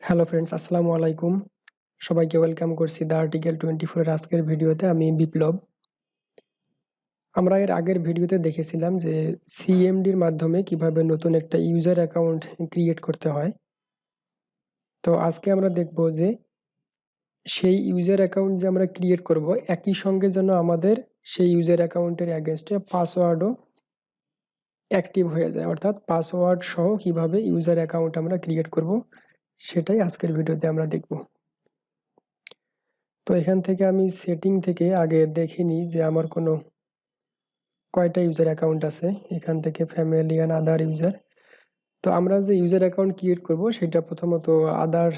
Hello friends, আসসালামু আলাইকুম। সবাইকে ওয়েলকাম করছি দ্য আর্টিকেল 24 এর আজকের ভিডিওতে। আমি বিপ্লব। আমরা এর আগের ভিডিওতে দেখেছিলাম যে সিএমডির মাধ্যমে কিভাবে নতুন একটা ইউজার অ্যাকাউন্ট ক্রিয়েট করতে হয়। তো আজকে আমরা দেখব যে সেই ইউজার অ্যাকাউন্ট যে আমরা ক্রিয়েট করব, একই সঙ্গে যেন আমাদের সেই ইউজার অ্যাকাউন্টের অ্যাগেনস্টে পাসওয়ার্ডও অ্যাক্টিভ হয়ে যায়, অর্থাৎ পাসওয়ার্ড সহ কিভাবে ইউজার অ্যাকাউন্ট আমরা ক্রিয়েট করব সেটাই আজকের ভিডিওতে আমরা দেখব। তো এখান থেকে আমি সেটিং থেকে আগে দেখে নিই যে আমার কোনো কয়টা ইউজার অ্যাকাউন্ট আছে। এখান থেকে ফ্যামিলি অ্যান্ড আদার ইউজার। তো আমরা যে ইউজার অ্যাকাউন্ট ক্রিয়েট করব সেটা প্রথমত আদার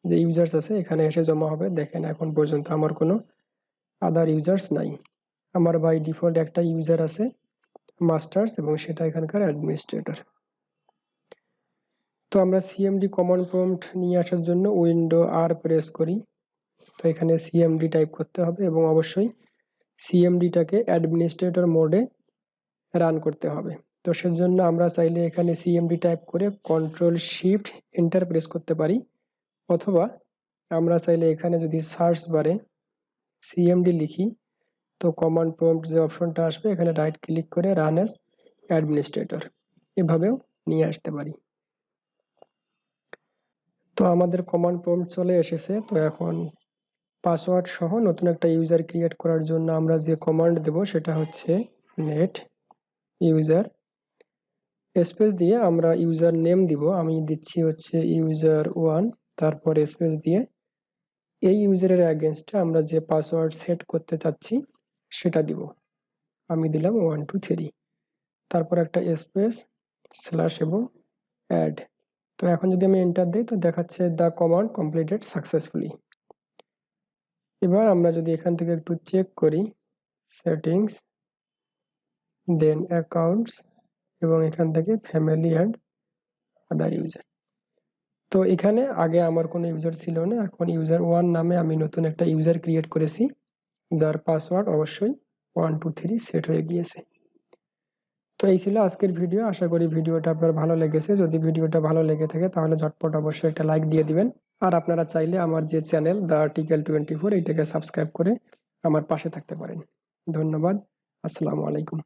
যে ইউজার্স আছে এখানে এসে জমা হবে। দেখেন এখন পর্যন্ত আমার কোনো আদার ইউজার্স নাই। আমার বাই ডিফল্ট একটা ইউজার আছে, মাস্টার্স, এবং সেটা এখানকার অ্যাডমিনিস্ট্রেটর। তো আমরা সিএমডি কমান্ড প্রম্পট নিয়ে আসার জন্য উইন্ডো আর প্রেস করি। তো এখানে সিএমডি টাইপ করতে হবে এবং অবশ্যই সিএমডিটাকে অ্যাডমিনিস্ট্রেটর মোডে রান করতে হবে। তো সেজন্য আমরা চাইলে এখানে সিএমডি টাইপ করে কন্ট্রোল শিফট এন্টার প্রেস করতে পারি, অথবা আমরা চাইলে এখানে যদি সার্চ বারে সিএমডি লিখি তো কমান্ড প্রম্পট যে অপশনটা আসবে এখানে রাইট ক্লিক করে রান অ্যাজ অ্যাডমিনিস্ট্রেটর এভাবেও নিয়ে আসতে পারি। তো আমাদের কমান্ড প্রম্পট চলে এসেছে। তো এখন পাসওয়ার্ড সহ নতুন একটা ইউজার ক্রিয়েট করার জন্য আমরা যে কমান্ড দেব সেটা হচ্ছে নেট ইউজার স্পেস দিয়ে আমরা ইউজার নেম দিব। আমি দিচ্ছি হচ্ছে ইউজার 1, তারপর স্পেস দিয়ে এই ইউজারের অ্যাগেনস্টে আমরা যে পাসওয়ার্ড সেট করতে চাচ্ছি সেটা দিব। আমি দিলাম 1 2 3, তারপর একটা স্পেস স্ল্যাশ এবং অ্যাড। তো এখন যদি আমি এন্টার দিই তো দেখাচ্ছে দ্য কমান্ড কমপ্লিটেড সাকসেসফুলি। এবার আমরা যদি এখান থেকে একটু চেক করি সেটিংস, দেন অ্যাকাউন্টস, এবং এখান থেকে ফ্যামিলি অ্যান্ড আদার ইউজার। তো এখানে আগে আমার কোনো ইউজার ছিল না, এখন ইউজার 1 নামে আমি নতুন একটা ইউজার ক্রিয়েট করেছি যার পাসওয়ার্ড অবশ্যই 1 2 3 সেট হয়ে গিয়েছে। তো এই ছিল আজকের ভিডিও। আশা করি ভিডিওটা আপনার ভালো লেগেছে। যদি ভিডিওটা ভালো লেগে থাকে তাহলে ঝটপট অবশ্যই একটা লাইক দিয়ে দিবেন। আর আপনারা চাইলে আমার যে চ্যানেল দ্য আর্টিকেল 24 এইটাকে সাবস্ক্রাইব করে আমার পাশে থাকতে পারেন। ধন্যবাদ। আসসালামু আলাইকুম।